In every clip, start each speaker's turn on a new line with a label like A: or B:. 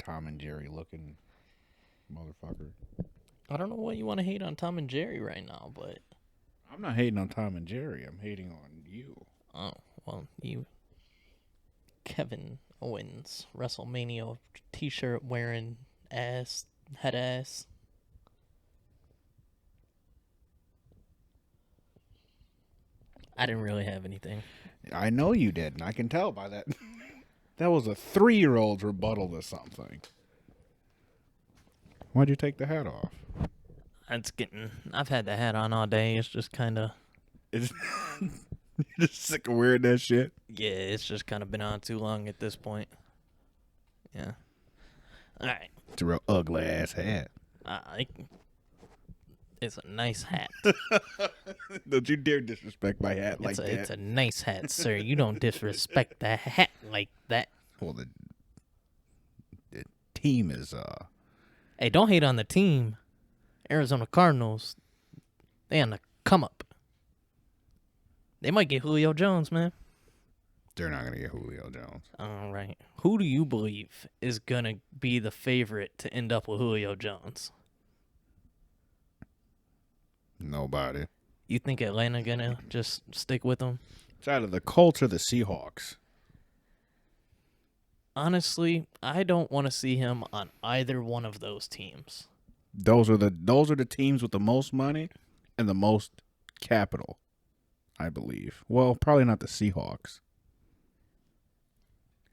A: Tom and Jerry looking motherfucker.
B: I don't know what you want to hate on Tom and Jerry right now, but
A: I'm not hating on Tom and Jerry. I'm hating on you.
B: oh well, you Kevin Owens WrestleMania T-shirt wearing head ass. I didn't really have anything.
A: I know you did, and I can tell by that. That was a 3-year-old's rebuttal to something. Why'd you take the hat off?
B: I've had the hat on all day. It's just kind of.
A: You're just sick of wearing that shit?
B: Yeah, it's just kind of been on too long at this point. Yeah. All right.
A: It's a real ugly ass hat.
B: It's a nice hat.
A: Don't you dare disrespect my hat like that.
B: It's a nice hat, sir. You don't disrespect the hat like that.
A: Well, the team is
B: Hey, don't hate on the team. Arizona Cardinals, they on the come up. They might get Julio Jones, man.
A: They're not gonna get Julio Jones.
B: All right. Who do you believe is gonna be the favorite to end up with Julio Jones?
A: Nobody.
B: You think Atlanta gonna just stick with him?
A: It's either the Colts or the Seahawks.
B: Honestly, I don't want to see him on either one of those teams.
A: Those are the teams with the most money and the most capital, I believe. Well, probably not the Seahawks.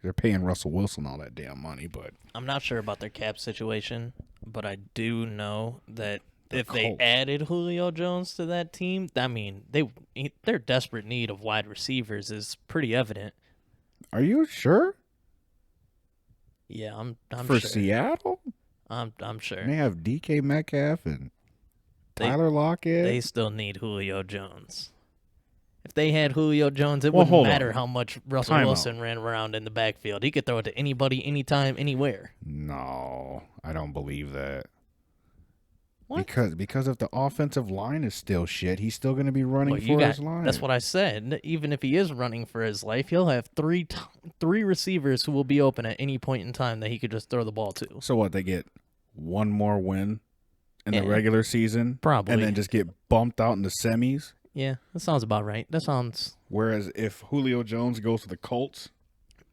A: They're paying Russell Wilson all that damn money, but
B: I'm not sure about their cap situation, but I do know that if
A: Colts.
B: they added Julio Jones to that team, I mean, their desperate need of wide receivers is pretty evident.
A: Are you sure?
B: Yeah, I'm
A: For
B: sure.
A: Seattle?
B: I'm sure.
A: They have DK Metcalf and Tyler Lockett.
B: They still need Julio Jones. If they had Julio Jones, it wouldn't matter how much Russell Wilson ran around in the backfield. He could throw it to anybody, anytime, anywhere.
A: No, I don't believe that.
B: What?
A: Because if the offensive line is still shit, he's still going to be running for his life.
B: That's what I said. Even if he is running for his life, he'll have three receivers who will be open at any point in time that he could just throw the ball to.
A: So what, they get one more win in the regular season?
B: Probably.
A: And then just get bumped out in the semis?
B: Yeah, that sounds about right. That sounds...
A: Whereas if Julio Jones goes to the Colts?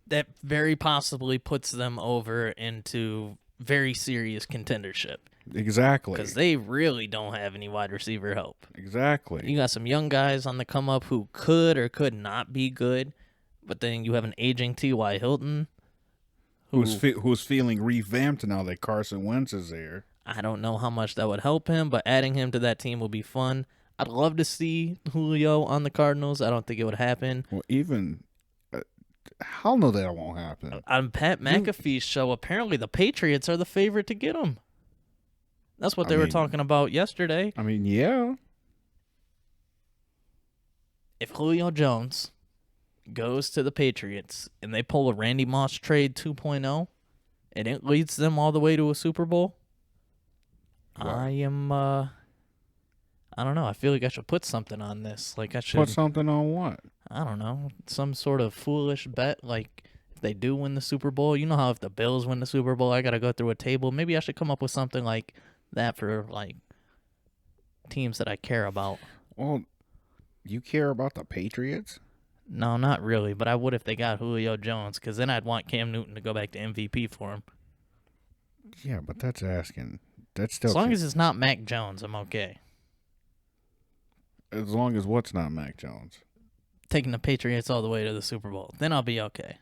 B: That very possibly puts them over into very serious contendership.
A: Exactly.
B: Because they really don't have any wide receiver help.
A: Exactly.
B: You got some young guys on the come up who could or could not be good, but then you have an aging T.Y. Hilton
A: who's feeling revamped now that Carson Wentz is there.
B: I don't know how much that would help him, but adding him to that team will be fun. I'd love to see Julio on the Cardinals. I don't think it would happen.
A: Well, even... hell no, that won't happen.
B: On Pat McAfee's show, apparently the Patriots are the favorite to get him. That's what they were talking about yesterday.
A: I mean, yeah.
B: If Julio Jones goes to the Patriots and they pull a Randy Moss trade 2.0 and it leads them all the way to a Super Bowl,
A: What?
B: I don't know. I feel like I should put something on this. Like I should
A: put something on what?
B: I don't know. Some sort of foolish bet. Like if they do win the Super Bowl, you know how if the Bills win the Super Bowl, I got to go through a table. Maybe I should come up with something like that for like teams that I care about.
A: Well, you care about the Patriots?
B: No, not really, but I would if they got Julio Jones, because then I'd want Cam Newton to go back to MVP for him.
A: Yeah, but that's asking. That's still
B: as long as it's not Mac Jones, I'm okay.
A: As long as what's not Mac Jones?
B: Taking the Patriots all the way to the Super Bowl, then I'll be okay.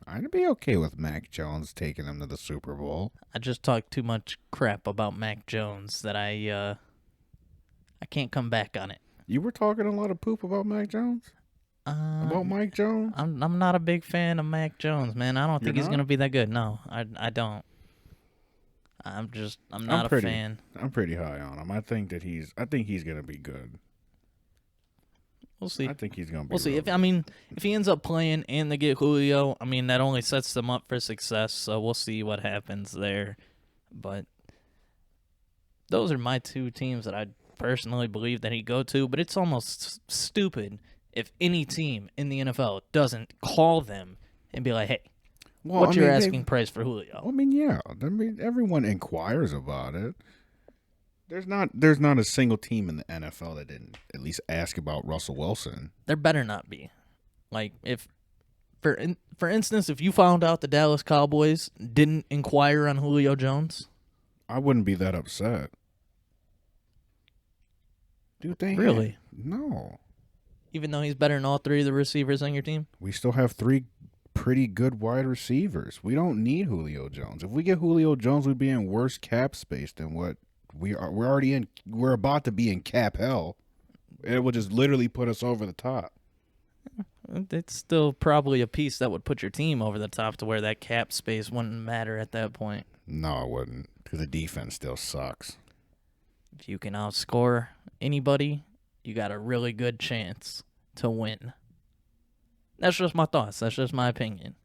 A: I'd be okay with Mac Jones taking him to the Super Bowl.
B: I just talked too much crap about Mac Jones that I can't come back on it.
A: You were talking a lot of poop about Mac Jones? About Mike Jones?
B: I'm not a big fan of Mac Jones, man. I don't think he's going to be that good. No, I don't. I'm not a fan.
A: I'm pretty high on him. I think he's going to be good.
B: We'll see.
A: I think he's going to be
B: We'll see. If he ends up playing and they get Julio, I mean, that only sets them up for success, so we'll see what happens there. But those are my two teams that I personally believe that he'd go to, but it's almost stupid if any team in the NFL doesn't call them and be like, hey,
A: Well,
B: What's your asking price for Julio?
A: I mean, yeah. I mean, everyone inquires about it. There's not a single team in the NFL that didn't at least ask about Russell Wilson.
B: There better not be. Like, if, for instance, if you found out the Dallas Cowboys didn't inquire on Julio Jones,
A: I wouldn't be that upset. Dude, they
B: really?
A: No.
B: Even though he's better than all three of the receivers on your team?
A: We still have 3 pretty good wide receivers. We don't need Julio Jones. If we get Julio Jones, we'd be in worse cap space than what we are. We're already in. We're about to be in cap hell. It would just literally put us over the top.
B: It's still probably a piece that would put your team over the top to where that cap space wouldn't matter at that point.
A: No, it wouldn't, because the defense still sucks.
B: If you can outscore anybody, you got a really good chance to win. That's just my thoughts. That's just my opinion.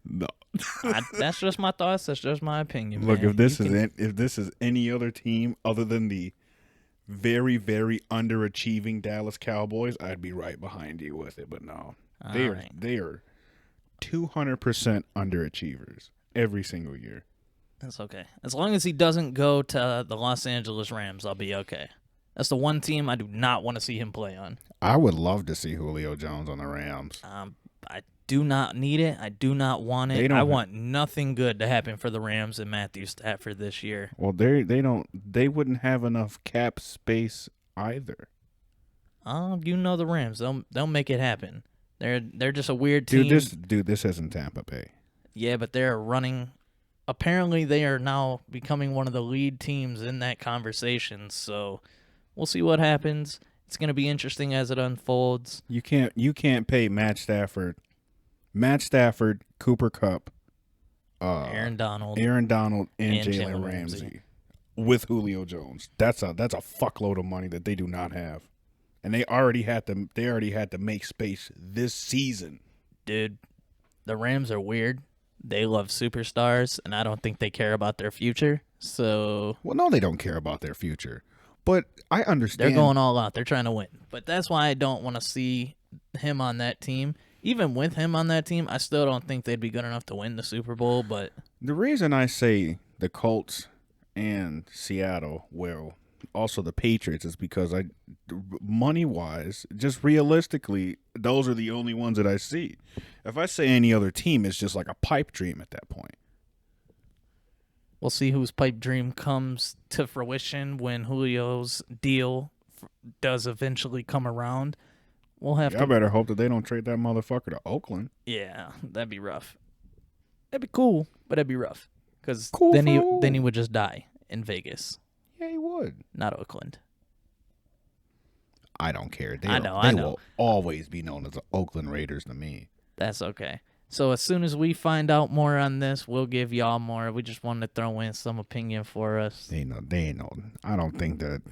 A: No.
B: That's just my thoughts. That's just my opinion.
A: Look,
B: man.
A: if this is any other team other than the very, very underachieving Dallas Cowboys, I'd be right behind you with it. But no, they are 200% underachievers every single year.
B: That's okay. As long as he doesn't go to the Los Angeles Rams, I'll be okay. That's the one team I do not want to see him play on.
A: I would love to see Julio Jones on the Rams.
B: I do not need it. I do not want it. I want nothing good to happen for the Rams and Matthew Stafford this year.
A: Well, they wouldn't have enough cap space either.
B: You know the Rams. They'll make it happen. They're just a weird team.
A: This isn't Tampa Bay.
B: Yeah, but they're running. Apparently, they are now becoming one of the lead teams in that conversation. So we'll see what happens. It's going to be interesting as it unfolds.
A: You can't pay Matt Stafford, Cooper Kupp,
B: Aaron Donald,
A: and Jalen Ramsey with Julio Jones. That's a fuckload of money that they do not have, and they already had to make space this season.
B: Dude, the Rams are weird. They love superstars, and I don't think they care about their future. So,
A: well, no, they don't care about their future. But I understand.
B: They're going all out. They're trying to win. But that's why I don't want to see him on that team. Even with him on that team, I still don't think they'd be good enough to win the Super Bowl. But
A: the reason I say the Colts and Seattle, well, also the Patriots, is because money-wise, just realistically, those are the only ones that I see. If I say any other team, it's just like a pipe dream at that point.
B: We'll see whose pipe dream comes to fruition when Julio's deal does eventually come around. We'll have to.
A: I better hope that they don't trade that motherfucker to Oakland.
B: Yeah, that'd be rough. That'd be cool, but that'd be rough because then he would just die in Vegas.
A: Yeah, he would.
B: Not Oakland.
A: I don't care. They
B: I know.
A: will always be known as the Oakland Raiders to me.
B: That's okay. So as soon as we find out more on this, we'll give y'all more. We just wanted to throw in some opinion for us.
A: They ain't know. I don't think that.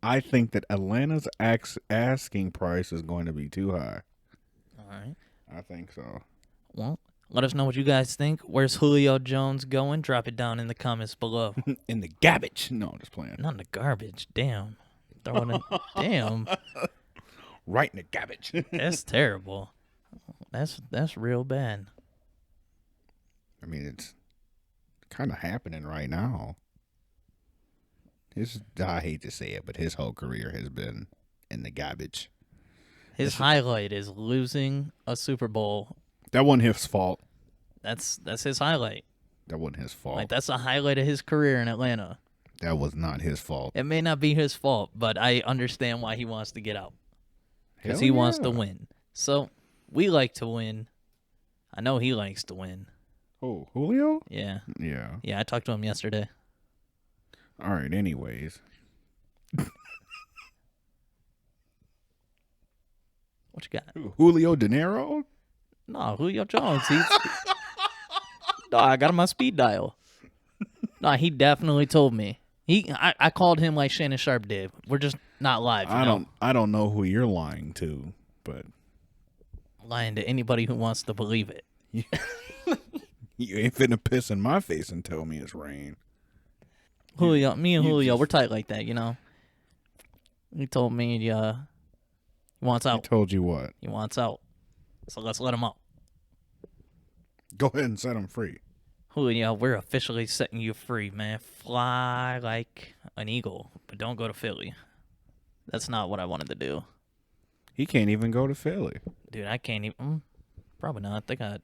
A: I think that Atlanta's asking price is going to be too high.
B: All right.
A: I think so.
B: Well, let us know what you guys think. Where's Julio Jones going? Drop it down in the comments below.
A: In the garbage. No, I'm just playing.
B: Not in the garbage. Damn. Throwing it. Damn.
A: Right in the garbage.
B: That's terrible. That's real bad.
A: I mean, it's kind of happening right now. I hate to say it, but his whole career has been in the garbage.
B: His highlight is losing a Super Bowl.
A: That wasn't his fault.
B: That's his highlight.
A: That wasn't his fault.
B: Like, that's a highlight of his career in Atlanta.
A: That was not his fault.
B: It may not be his fault, but I understand why he wants to get out. Because he wants to win. So, we like to win. I know he likes to win.
A: Oh, Julio?
B: Yeah.
A: Yeah.
B: Yeah, I talked to him yesterday.
A: All right, anyways.
B: What you got?
A: Julio De Niro?
B: No, Julio Jones. No, I got him on speed dial. No, he definitely told me. I called him like Shannon Sharp did. We're just not live.
A: I don't know who you're lying to, but
B: lying to anybody who wants to believe it.
A: You ain't finna piss in my face and tell me it's rain.
B: Julio, me and Julio, we're tight like that, you know. He told me he wants out.
A: He told you what?
B: He wants out. So let's let him out.
A: Go ahead and set him free.
B: Julio, we're officially setting you free, man. Fly like an eagle, but don't go to Philly. That's not what I wanted to do.
A: He can't even go to Philly.
B: Dude, I can't even. Probably not. They
A: got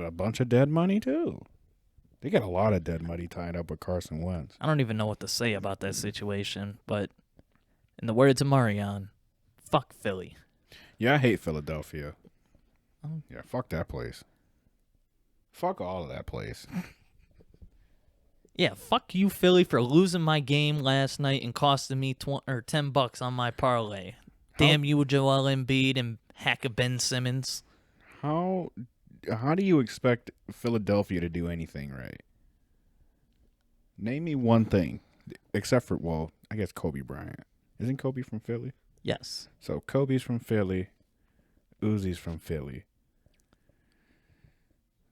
A: a bunch of dead money, too. They got a lot of dead money tied up with Carson Wentz.
B: I don't even know what to say about that situation, but in the words of Marreon, fuck Philly.
A: Yeah, I hate Philadelphia. Yeah, fuck that place. Fuck all of that place.
B: Yeah, fuck you, Philly, for losing my game last night and costing me $10 on my parlay. Damn you, Joel Embiid and Hacker Ben Simmons.
A: How do you expect Philadelphia to do anything right? Name me one thing, except for, well, I guess Kobe Bryant. Isn't Kobe from Philly?
B: Yes.
A: So Kobe's from Philly. Uzi's from Philly.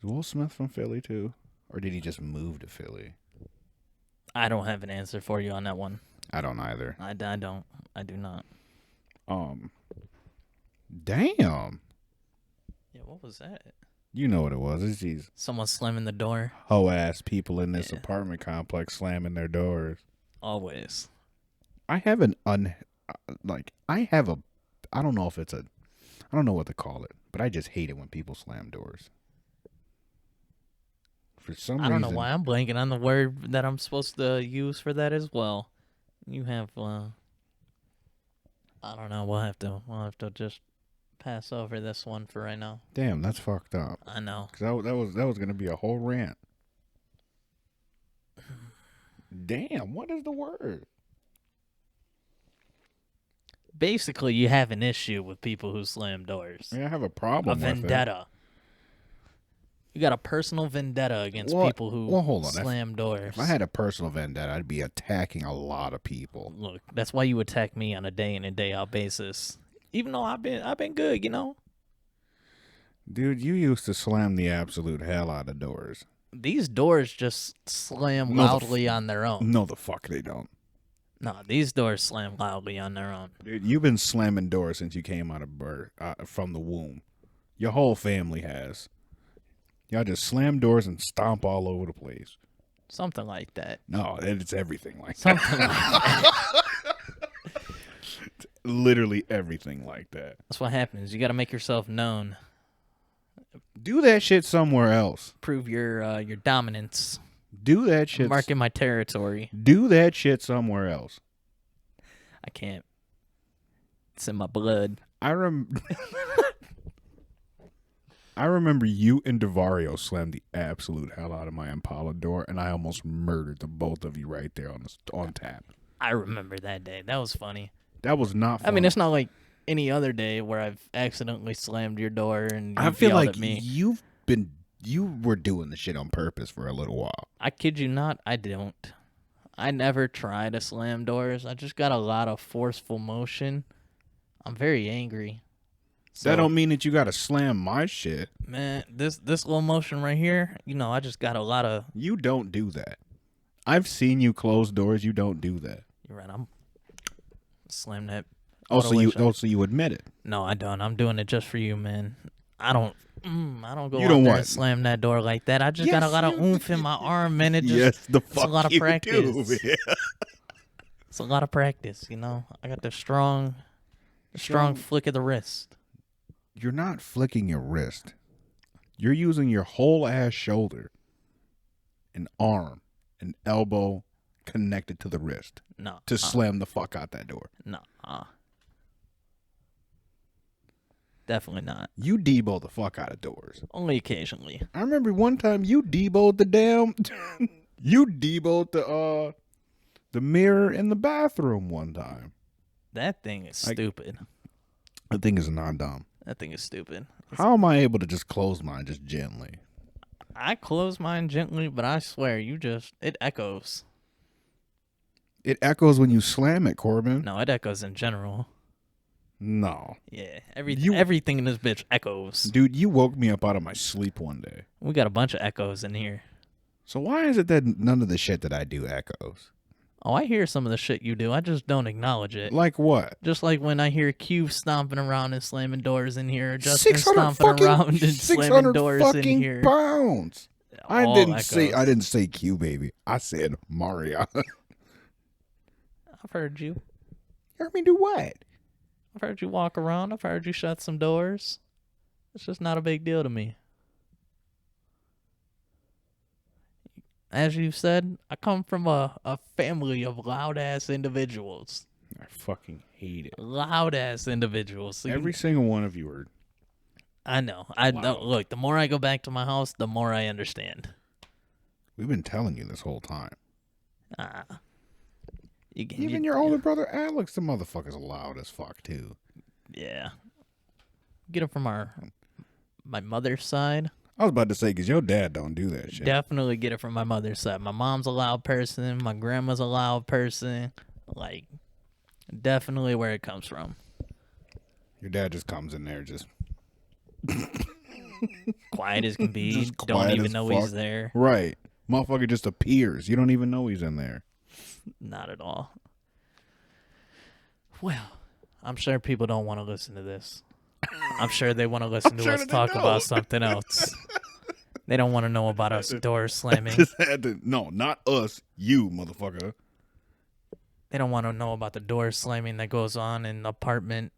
A: Is Will Smith from Philly too? Or did he just move to Philly?
B: I don't have an answer for you on that one.
A: I don't either.
B: I don't. I do not.
A: Damn.
B: Yeah, what was that?
A: You know what it was. It's these
B: Someone slamming the door.
A: hoe-ass people in this apartment complex slamming their doors.
B: Always.
A: I have I don't know if it's I don't know what to call it, but I just hate it when people slam doors. For some reason.
B: I don't know why I'm blanking on the word that I'm supposed to use for that as well. You have, I don't know. We'll have to just pass over this one for right now.
A: Damn, that's fucked up.
B: I know.
A: Cause that was gonna be a whole rant. Damn, what is the word?
B: Basically, you have an issue with people who slam doors.
A: I have a problem.
B: A vendetta. You got a personal vendetta against people who slam doors.
A: If I had a personal vendetta, I'd be attacking a lot of people.
B: Look, that's why you attack me on a day in and day out basis. Even though I've been good, you know.
A: Dude, you used to slam the absolute hell out of doors.
B: These doors just slam loudly on their own.
A: No, the fuck they don't.
B: No, these doors slam loudly on their own.
A: Dude, you've been slamming doors since you came out of birth, from the womb. Your whole family has. Y'all just slam doors and stomp all over the place.
B: Something like that.
A: No, it's everything like
B: that.
A: Something like that. It's literally everything like that.
B: That's what happens. You got to make yourself known.
A: Do that shit somewhere else.
B: Prove your dominance.
A: Do that shit.
B: Marking my territory.
A: Do that shit somewhere else.
B: I can't. It's in my blood.
A: I remember you and DeVario slammed the absolute hell out of my Impala door, and I almost murdered the both of you right there on tap.
B: I remember that day. That was funny.
A: That was not funny.
B: I mean, it's not like any other day where I've accidentally slammed your door and
A: I feel like
B: at me.
A: you were doing the shit on purpose for a little while.
B: I kid you not, I don't. I never try to slam doors. I just got a lot of forceful motion. I'm very angry. So,
A: that don't mean that you got to slam my shit.
B: Man, this little motion right here, you know, I just got a lot of...
A: You don't do that. I've seen you close doors. You don't do that.
B: You're right. I'm slam that.
A: So you admit it.
B: No, I don't. I'm doing it just for you, man. I don't go
A: you
B: out
A: don't
B: there
A: want
B: and slam that door like that. I just got a lot of oomph in my arm, man. It's a lot of practice. It's a lot of practice, you know. I got the strong flick of the wrist.
A: You're not flicking your wrist. You're using your whole ass shoulder, an arm, an elbow connected to the wrist.
B: No.
A: To slam the fuck out that door.
B: No. Definitely not.
A: You Debo the fuck out of doors.
B: Only occasionally.
A: I remember one time you Debo'd the damn... you Debo'd the mirror in the bathroom one time.
B: That thing is stupid.
A: That thing is not dumb.
B: That thing is stupid.
A: How am I able to just close mine just gently?
B: I close mine gently, but I swear it echoes.
A: It echoes when you slam it, Corbin.
B: No, it echoes in general.
A: No.
B: Yeah, everything in this bitch echoes.
A: Dude, you woke me up out of my sleep one day.
B: We got a bunch of echoes in here.
A: So why is it that none of the shit that I do echoes?
B: Oh, I hear some of the shit you do. I just don't acknowledge it.
A: Like what?
B: Just like when I hear Q stomping around and slamming doors in here, or Justin
A: 600
B: stomping
A: fucking
B: around and slamming
A: 600
B: doors in
A: fucking
B: here.
A: pounds. I
B: All
A: didn't
B: echoes.
A: say Q, baby. I said Marreon.
B: I've heard you.
A: You heard me do what?
B: I've heard you walk around. I've heard you shut some doors. It's just not a big deal to me. As you've said, I come from a family of loud-ass individuals.
A: I fucking hate it.
B: Loud-ass individuals. So
A: Every single one of you are.
B: I know. I know.
A: Loud.
B: Look, the more I go back to my house, the more I understand.
A: We've been telling you this whole time. Even your older brother Alex, the motherfucker's loud as fuck too.
B: Yeah. Get it from my mother's side.
A: I was about to say, because your dad don't do that shit.
B: Definitely get it from my mother's side. My mom's a loud person. My grandma's a loud person. Like, definitely where it comes from.
A: Your dad just comes in there just
B: Quiet as can be.
A: Just
B: Don't
A: quiet
B: even
A: as
B: know
A: fuck.
B: he's there.
A: Right. Motherfucker just appears. You don't even know he's in there.
B: Not at all. Well, I'm sure people don't want to listen to this. I'm sure they want to listen to us talk about something else. They don't want to know about us door slamming.
A: No, not us. You, motherfucker.
B: They don't want to know about the door slamming that goes on in apartment,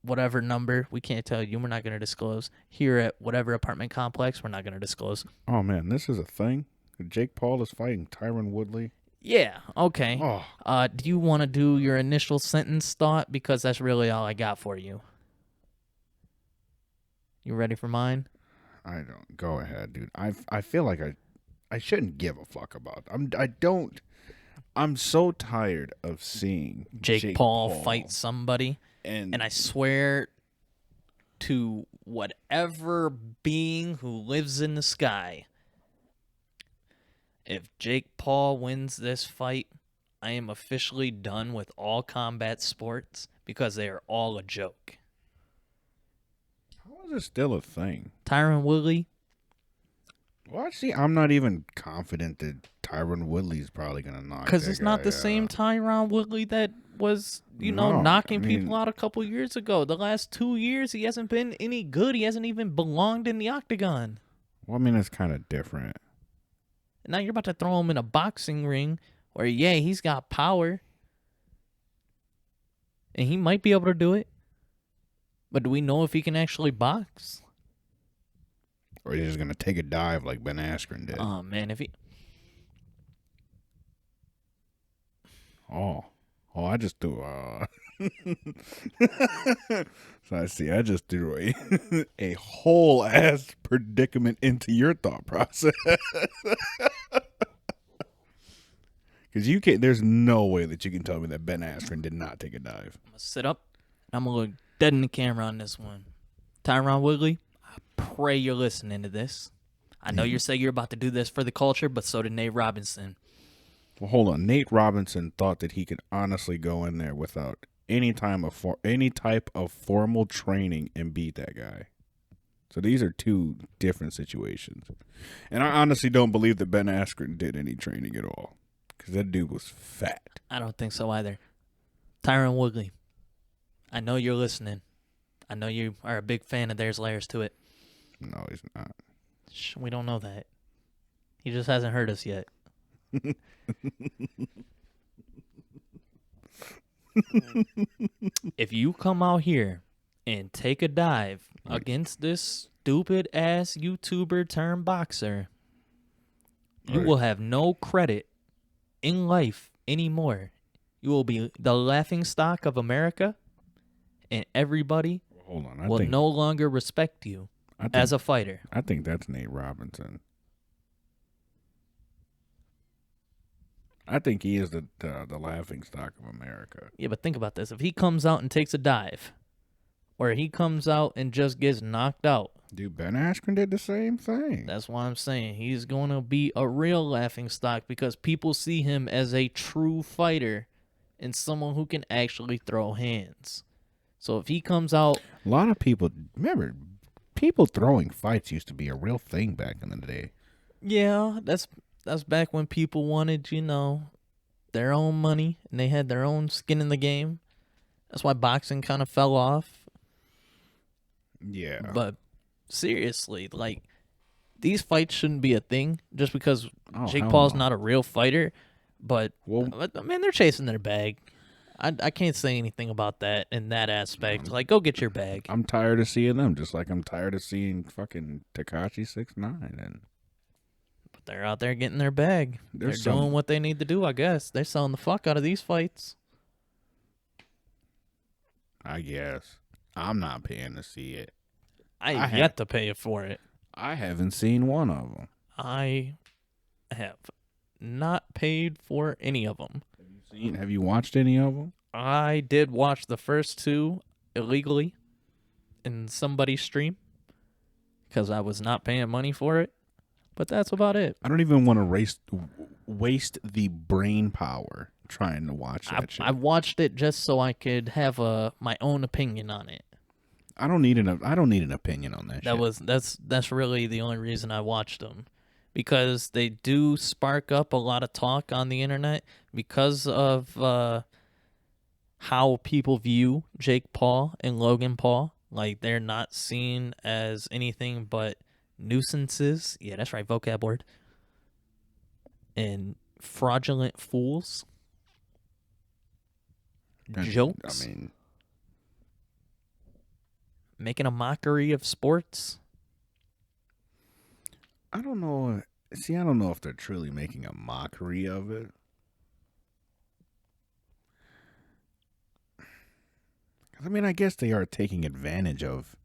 B: whatever number. We can't tell you. We're not going to disclose. Here at whatever apartment complex, we're not going to disclose.
A: Oh, man, this is a thing? Jake Paul is fighting Tyron Woodley?
B: Yeah, okay.
A: Oh.
B: Do you want to do your initial sentence thought? Because that's really all I got for you. You ready for mine?
A: I don't. Go ahead, dude. I feel like I shouldn't give a fuck about I'm so tired of seeing
B: Jake Paul fight somebody.
A: And
B: I swear to whatever being who lives in the sky, if Jake Paul wins this fight, I am officially done with all combat sports because they are all a joke.
A: how is it still a thing?
B: Tyron Woodley.
A: Well, see, I'm not even confident that Tyron Woodley's probably gonna knock.
B: Because
A: that
B: it's not
A: guy
B: the same
A: out.
B: Tyron Woodley that was,
A: No,
B: knocking
A: I mean-
B: people out a couple years ago. The last 2 years, he hasn't been any good. He hasn't even belonged in the octagon.
A: Well, I mean, it's kind of different.
B: And now you're about to throw him in a boxing ring where, yeah, he's got power. And he might be able to do it. But do we know if he can actually box?
A: Or he's just gonna take a dive like Ben Askren did.
B: Oh, man, if he...
A: Oh, I just threw. So I see. I just threw a whole ass predicament into your thought process. Because you can't. There's no way that you can tell me that Ben Askren did not take a dive.
B: I'm going to sit up, and I'm going to look dead in the camera on this one. Tyron Woodley, I pray you're listening to this. I know you say you're about to do this for the culture, but so did Nate Robinson.
A: Well, hold on. Nate Robinson thought that he could honestly go in there without any type of formal training and beat that guy. So these are two different situations. And I honestly don't believe that Ben Askren did any training at all. Because that dude was fat.
B: I don't think so either. Tyron Woodley, I know you're listening. I know you are a big fan of There's Layers to It.
A: No, he's not.
B: Shh, we don't know that. He just hasn't heard us yet. If you come out here and take a dive against this stupid ass YouTuber turned boxer, you will have no credit in life anymore. You will be the laughing stock of America, and everybody
A: Hold on.
B: will no longer respect you as a fighter.
A: I think that's Nate Robinson. I think he is the laughing stock of America.
B: Yeah, but think about this. If he comes out and takes a dive, or he comes out and just gets knocked out,
A: Dude, Ben Askren did the same thing.
B: that's why I'm saying he's going to be a real laughing stock because people see him as a true fighter and someone who can actually throw hands. So if he comes out...
A: A lot of people, remember, people throwing fights used to be a real thing back in the day.
B: Yeah, that's back when people wanted, their own money and they had their own skin in the game. That's why boxing kind of fell off.
A: Yeah.
B: But seriously, like, these fights shouldn't be a thing just because Jake
A: hell
B: Paul's
A: no.
B: not a real fighter. But,
A: Well,
B: man, they're chasing their bag. I can't say anything about that in that aspect. Like, go get your bag.
A: I'm tired of seeing them, just like I'm tired of seeing fucking Tekashi 6ix9ine, and
B: But they're out there getting their bag. They're doing what they need to do, I guess. They're selling the fuck out of these fights.
A: I guess I'm not paying to see it.
B: I have yet to pay for it.
A: I haven't seen one of them.
B: I have not paid for any of them.
A: Have you watched any of them?
B: I did watch the first two illegally in somebody's stream because I was not paying money for it. But that's about it.
A: I don't even want to waste the brain power trying to watch that shit.
B: I watched it just so I could have my own opinion on it.
A: I don't need an opinion on that shit.
B: That's really the only reason I watched them, because they do spark up a lot of talk on the internet because of how people view Jake Paul and Logan Paul. Like, they're not seen as anything but nuisances. Yeah, that's right, vocab word. And fraudulent fools. Jokes.
A: I mean,
B: making a mockery of sports.
A: I don't know. See, I don't know if they're truly making a mockery of it. I mean, I guess they are taking advantage of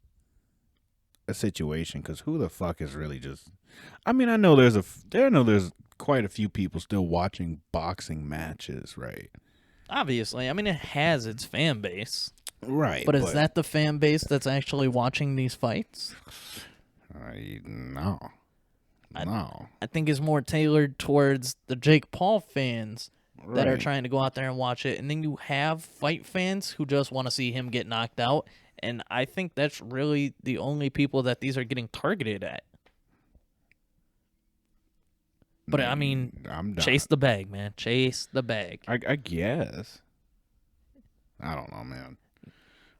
A: a situation, because who the fuck is really just... I mean, I know there's quite a few people still watching boxing matches, right?
B: Obviously. I mean, it has its fan base.
A: Right.
B: But is that the fan base that's actually watching these fights?
A: No. No.
B: I think it's more tailored towards the Jake Paul fans that are
A: Right.
B: trying to go out there and watch it. And then you have fight fans who just want to see him get knocked out. And I think that's really the only people that these are getting targeted at. But, I mean,
A: I'm done.
B: chase the bag, man. Chase the bag.
A: I guess. I don't know, man.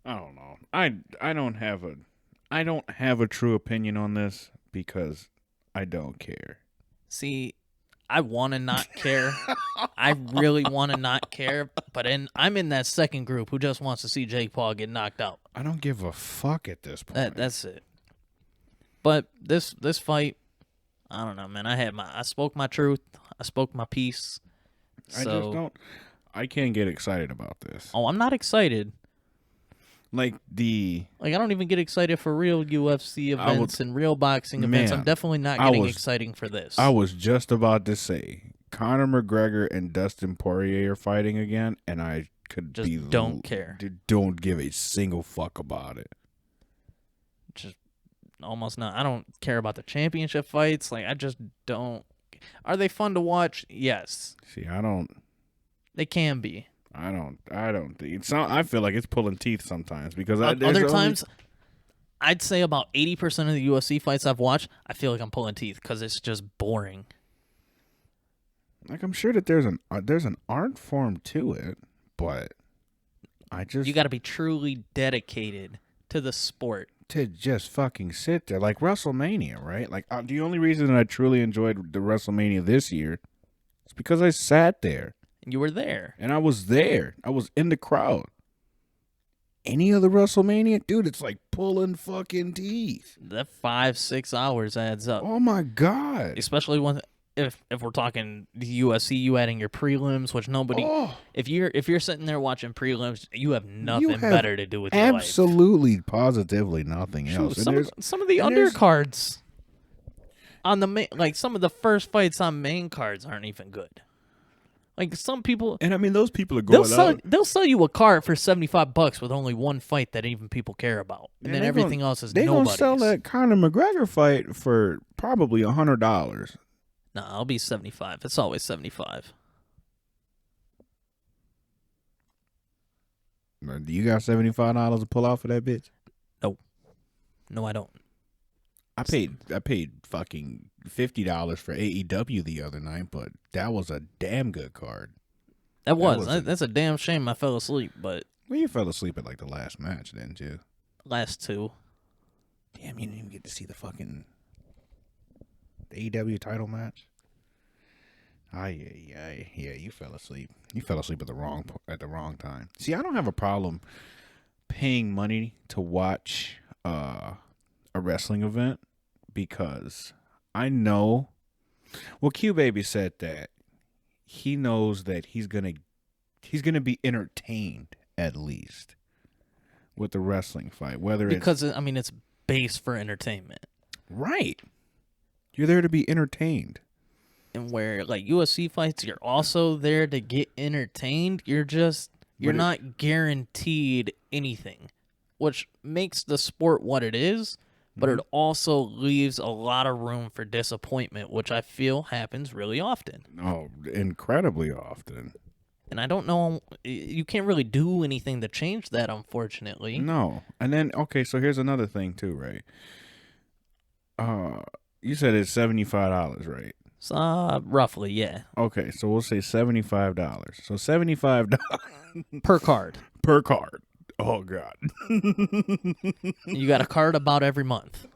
A: I don't know. I don't have a true opinion on this because I don't care.
B: See, I want to not care. I really want to not care. But I'm in that second group who just wants to see Jake Paul get knocked out.
A: I don't give a fuck at this point.
B: That's it. But this fight, I don't know, man. I spoke my truth. I spoke my piece.
A: I can't get excited about this.
B: Oh, I'm not excited.
A: I
B: don't even get excited for real UFC events and real boxing events. I'm definitely not getting exciting for this.
A: I was just about to say, Conor McGregor and Dustin Poirier are fighting again, and I could
B: just don't care.
A: Don't give a single fuck about it.
B: Just almost not. I don't care about the championship fights. Like, I just don't. Are they fun to watch? Yes.
A: See, I don't.
B: They can be.
A: I don't think I feel like it's pulling teeth sometimes, because
B: other times, I'd say about 80% of the UFC fights I've watched, I feel like I'm pulling teeth because it's just boring.
A: Like, I'm sure that there's an art form to it, but you
B: got to be truly dedicated to the sport
A: to just fucking sit there, like WrestleMania, right? Like, the only reason that I truly enjoyed the WrestleMania this year is because I sat there.
B: You were there.
A: And I was there. I was in the crowd. Any other WrestleMania? Dude, it's like pulling fucking teeth.
B: That 5-6 hours adds up.
A: Oh, my God.
B: Especially if we're talking the UFC, you adding your prelims, which nobody...
A: Oh.
B: If you're sitting there watching prelims, you have nothing better to do with your life.
A: Absolutely, positively nothing else.
B: Some of the undercards on the main... Like, some of the first fights on main cards aren't even good. Like, some people...
A: And, I mean, those people are going out...
B: They'll sell you a card for $75 with only one fight that even people care about. And then everything else is nobody's.
A: They're going to sell that Conor McGregor fight for probably $100.
B: No, it'll be $75. It's always $75.
A: Do you got $75 to pull out for that bitch?
B: No, I don't.
A: I paid fucking $50 for AEW the other night, but that was a damn good card.
B: That's a damn shame I fell asleep, but
A: Well, you fell asleep at like the last match, didn't you?
B: last two.
A: Damn, you didn't even get to see the AEW title match. Yeah, you fell asleep. You fell asleep at the wrong time. See, I don't have a problem paying money to watch a wrestling event because I know. Well, Q Baby said that he knows that he's gonna be entertained at least with the wrestling fight, whether
B: it's based for entertainment.
A: Right. You're there to be entertained.
B: And where like UFC fights, you're also there to get entertained. You're not guaranteed anything, which makes the sport what it is, but it also leaves a lot of room for disappointment, which I feel happens really often.
A: Oh, incredibly often.
B: And I don't know, you can't really do anything to change that, unfortunately.
A: No. And then, okay, so here's another thing too, right? You said it's $75, right?
B: Roughly, yeah.
A: Okay, so we'll say $75. So $75
B: Per card.
A: per card. Oh God.
B: You got a card about every month.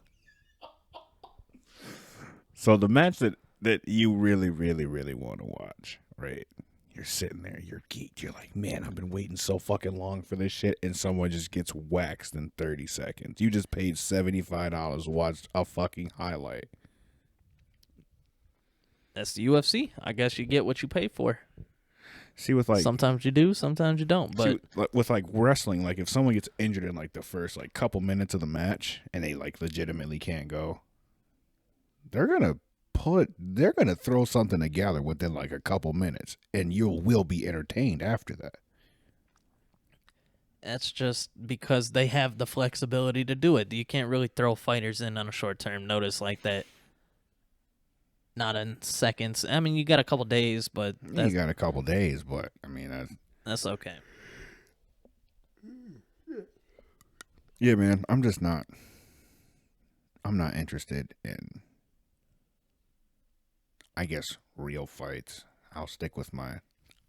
A: So the match that you really, really, really want to watch, right? You're sitting there, you're geeked. You're like, man, I've been waiting so fucking long for this shit, and someone just gets waxed in 30 seconds. You just paid $75 to watch a fucking highlight.
B: That's the UFC. I guess you get what you pay for.
A: See, with like
B: sometimes you do, sometimes you don't. But
A: with like wrestling, like if someone gets injured in like the first like couple minutes of the match and they like legitimately can't go, they're gonna throw something together within like a couple minutes, and you will be entertained after that.
B: That's just because they have the flexibility to do it. You can't really throw fighters in on a short-term notice like that. Not in seconds. I mean, you got a couple days, but
A: I mean
B: that's okay.
A: Yeah, man, I'm not interested in, I guess, real fights. I'll stick with my.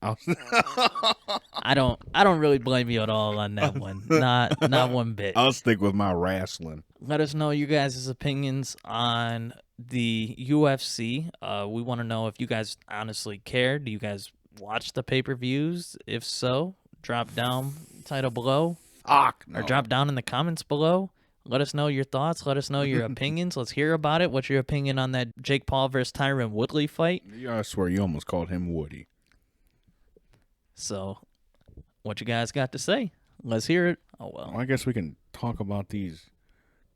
B: I don't really blame you at all on that one. Not one bit.
A: I'll stick with my wrestling.
B: Let us know your guys' opinions on the UFC. We want to know if you guys honestly care. Do you guys watch the pay-per-views? If so, drop down title below.
A: Fuck no.
B: Or drop down in the comments below. Let us know your thoughts. Let us know your opinions. Let's hear about it. What's your opinion on that Jake Paul versus Tyron Woodley fight?
A: Yeah, I swear you almost called him Woody.
B: So, what you guys got to say? Let's hear it. Oh, well.
A: I guess we can talk about these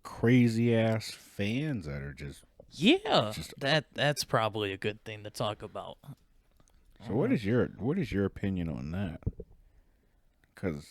A: crazy-ass fans that are just...
B: Yeah, that's probably a good thing to talk about.
A: So what is your opinion on that? Because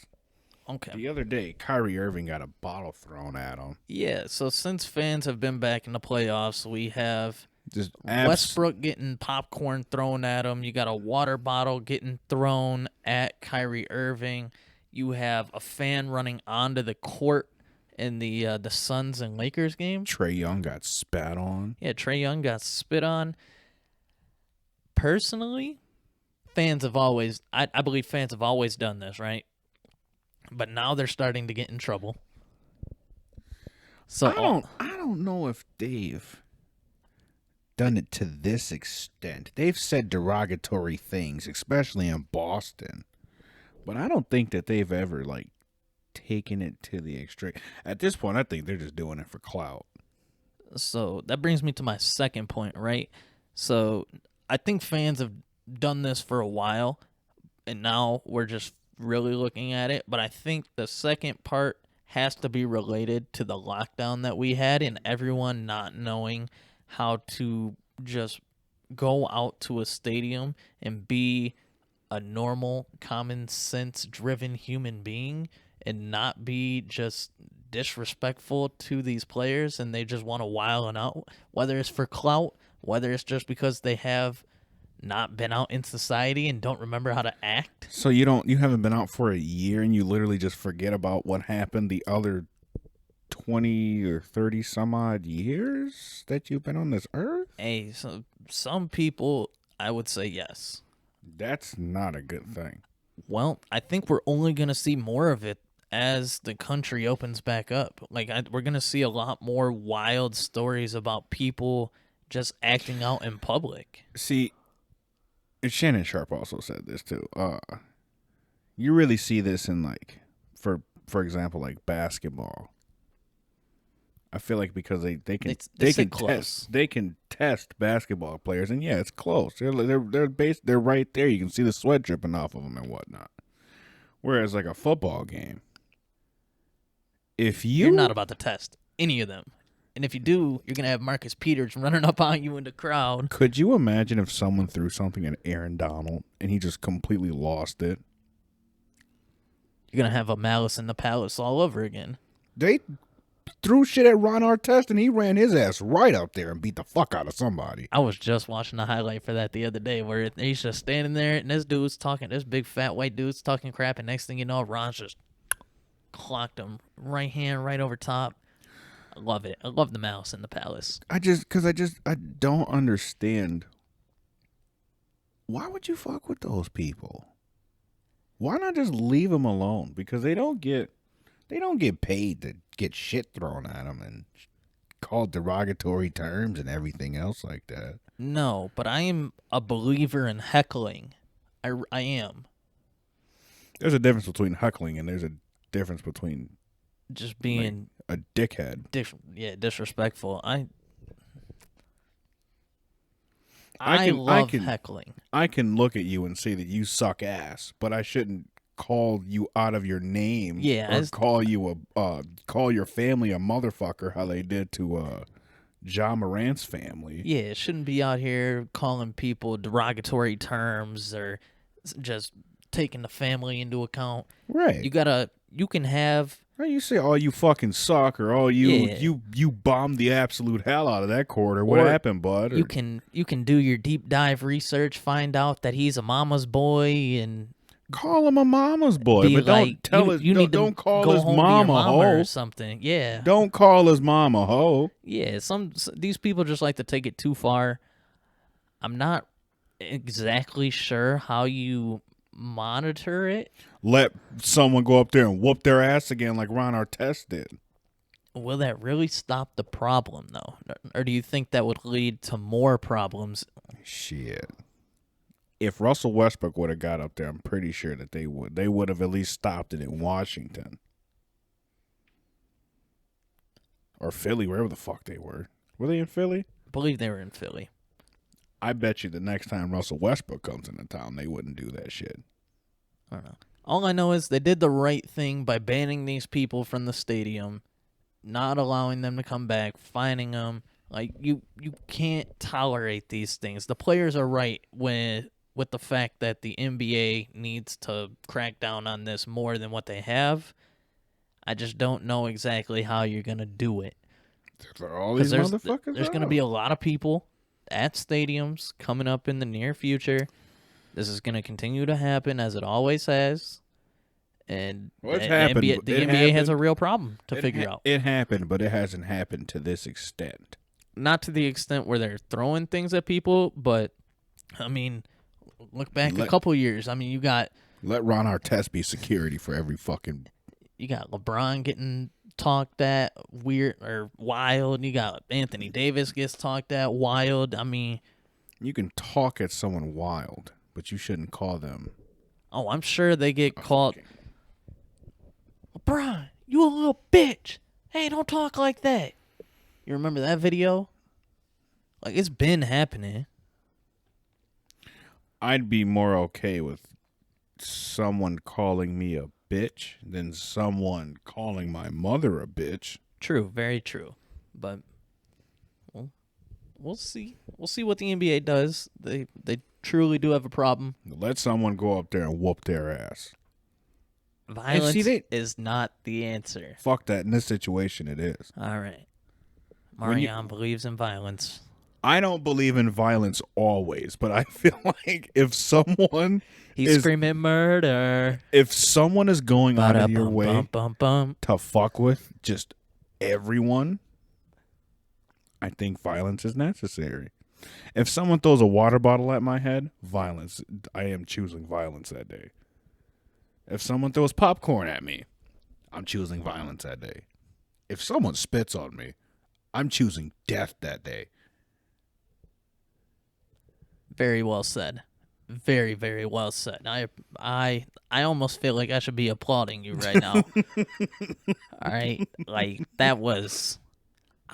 A: the other day, Kyrie Irving got a bottle thrown at him.
B: Yeah, so since fans have been back in the playoffs, we have...
A: Just
B: Westbrook getting popcorn thrown at him. You got a water bottle getting thrown at Kyrie Irving. You have a fan running onto the court in the Suns and Lakers game.
A: Trae Young got spat on.
B: Yeah, Trae Young got spit on. Personally, fans have always... I believe fans have always done this, right? But now they're starting to get in trouble. So
A: I don't know if they've done it to this extent. They've said derogatory things, especially in Boston, but I don't think that they've ever like taken it to the extreme. At this point, I think they're just doing it for clout.
B: So that brings me to my second point, right? So I think fans have done this for a while, and now we're just really looking at it. But I think the second part has to be related to the lockdown that we had and everyone not knowing how to just go out to a stadium and be a normal, common sense driven human being and not be just disrespectful to these players, and they just want to wild and out, whether it's for clout, whether it's just because they have not been out in society and don't remember how to act.
A: So you haven't been out for a year and you literally just forget about what happened the other 20 or 30 some odd years that you've been on this earth?
B: Hey, so some people, I would say yes.
A: That's not a good thing.
B: Well, I think we're only going to see more of it as the country opens back up. Like, we're going to see a lot more wild stories about people just acting out in public.
A: See, and Shannon Sharp also said this too. You really see this in like, for example, like basketball. I feel like because they can they can test basketball players, and yeah, it's close. They're right there. You can see the sweat dripping off of them and whatnot. Whereas like a football game, if
B: you're not about to test any of them, and if you do, you're gonna have Marcus Peters running up on you in the crowd.
A: Could you imagine if someone threw something at Aaron Donald and he just completely lost it?
B: You're gonna have a Malice in the Palace all over again.
A: They threw shit at Ron Artest and he ran his ass right out there and beat the fuck out of somebody.
B: I was just watching the highlight for that the other day where he's just standing there and this big fat white dude's talking crap, and next thing you know, Ron's just clocked him right hand right over top. I love it. I love the Mouse in the Palace.
A: I don't understand. Why would you fuck with those people? Why not just leave them alone? Because they don't get paid to get shit thrown at them and called derogatory terms and everything else like that.
B: No, but I am a believer in heckling. I am.
A: There's a difference between heckling and there's a difference between
B: just being
A: like a dickhead.
B: Disrespectful. I love heckling.
A: I can look at you and say that you suck ass, but I shouldn't call you out of your name.
B: Yeah,
A: or call your family a motherfucker, how they did to Ja Morant's family.
B: Yeah, it shouldn't be out here calling people derogatory terms or just taking the family into account.
A: Right.
B: You can have.
A: You say, "Oh, you fucking suck," or you bombed the absolute hell out of that quarter. What happened, bud? Or,
B: you can do your deep dive research, find out that he's a mama's boy, and
A: call him a mama's boy, but
B: like,
A: don't call his mama a hoe
B: or something. Yeah,
A: don't call his mama a hoe.
B: Yeah, these people just like to take it too far. I'm not exactly sure how you monitor it.
A: Let someone go up there and whoop their ass again like Ron Artest did.
B: Will that really stop the problem, though? Or do you think that would lead to more problems?
A: Shit. If Russell Westbrook would have got up there, I'm pretty sure that they would. They would have at least stopped it in Washington. Or Philly, wherever the fuck they were. Were they in Philly?
B: I believe they were in Philly.
A: I bet you the next time Russell Westbrook comes into town, they wouldn't do that shit.
B: I don't know. All I know is they did the right thing by banning these people from the stadium, not allowing them to come back, fining them. Like, you can't tolerate these things. The players are right with the fact that the NBA needs to crack down on this more than what they have. I just don't know exactly how you're going to do it.
A: All these motherfuckers
B: there's going to be a lot of people at stadiums coming up in the near future. This is going to continue to happen as it always has. And the NBA has a real problem to figure out.
A: It happened, but it hasn't happened to this extent.
B: Not to the extent where they're throwing things at people, but, I mean, look back a couple years. I mean, you got...
A: Let Ron Artest be security for every fucking...
B: You got LeBron getting talked at weird or wild. You got Anthony Davis gets talked at wild. I mean...
A: You can talk at someone wild, but you shouldn't call them...
B: Oh, I'm sure they get called... LeBron, you a little bitch. Hey, don't talk like that. You remember that video? Like, it's been happening.
A: I'd be more okay with someone calling me a bitch than someone calling my mother a bitch.
B: True, very true. But we'll see. We'll see what the NBA does. They truly do have a problem.
A: Let someone go up there and whoop their ass.
B: Violence is not the answer.
A: Fuck that. In this situation, it is.
B: All right. Marreon believes in violence.
A: I don't believe in violence always, but I feel like if someone
B: He's screaming murder.
A: If someone is going out of your way to fuck with just everyone, I think violence is necessary. If someone throws a water bottle at my head, violence. I am choosing violence that day. If someone throws popcorn at me, I'm choosing violence that day. If someone spits on me, I'm choosing death that day.
B: Very well said. Very, very well said. I almost feel like I should be applauding you right now. All right, like that was.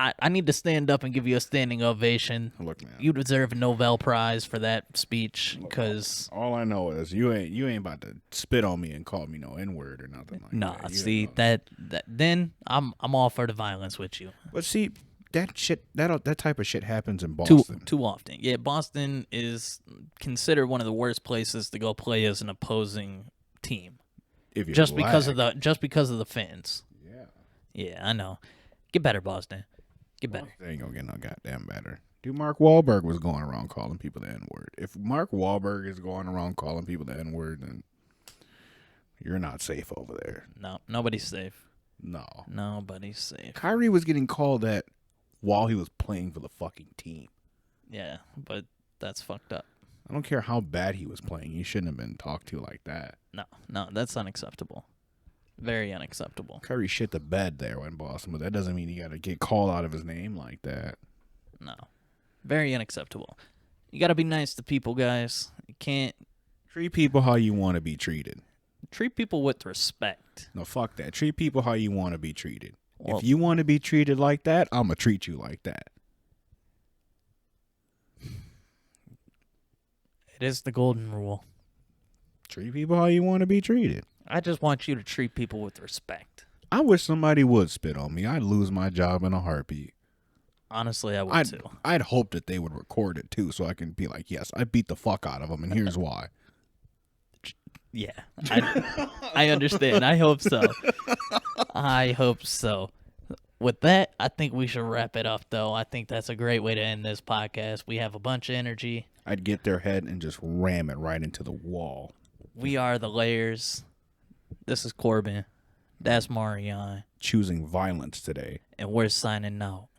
B: I need to stand up and give you a standing ovation.
A: Look, man.
B: You deserve a Nobel Prize for that speech, because
A: All I know is you ain't about to spit on me and call me no N-word or nothing like
B: nah.
A: that. You
B: See
A: ain't know.
B: that then I'm all for the violence with you.
A: But see, that shit, that type of shit happens in
B: Too
A: Boston.
B: too often. Yeah, Boston is considered one of the worst places to go play as an opposing team.
A: If you're
B: Just
A: black.
B: because of the fans.
A: Yeah.
B: Yeah, I know. Get better, Boston. Get better.
A: They ain't gonna get no goddamn better. Dude, Mark Wahlberg was going around calling people the N-word. If Mark Wahlberg is going around calling people the N-word, then you're not safe over there.
B: No, nobody's safe.
A: No.
B: Nobody's safe.
A: Kyrie was getting called that while he was playing for the fucking team.
B: Yeah, but that's fucked up.
A: I don't care how bad he was playing. He shouldn't have been talked to like that.
B: No, that's unacceptable. Very unacceptable.
A: Kyrie shit the bed there in Boston, but that doesn't mean he got to get called out of his name like that.
B: No. Very unacceptable. You got to be nice to people, guys. You can't
A: Treat people how you want to be treated.
B: treat people with respect.
A: No, fuck that. Treat people how you want to be treated.
B: Well,
A: If you want to be treated like that, I'm going to treat you like that.
B: it is the golden rule.
A: Treat people how you want to be treated.
B: I just want you to treat people with respect.
A: I wish somebody would spit on me. I'd lose my job in a heartbeat.
B: Honestly, I would too.
A: I'd hope that they would record it too, so I can be like, yes, I beat the fuck out of them, and here's why.
B: Yeah, I understand. I hope so. I hope so. With that, I think we should wrap it up, though. I think that's a great way to end this podcast. We have a bunch of energy.
A: I'd get their head and just ram it right into the wall.
B: We are the Layers. This is Corbin. That's Marreon.
A: Choosing violence today.
B: And we're signing out.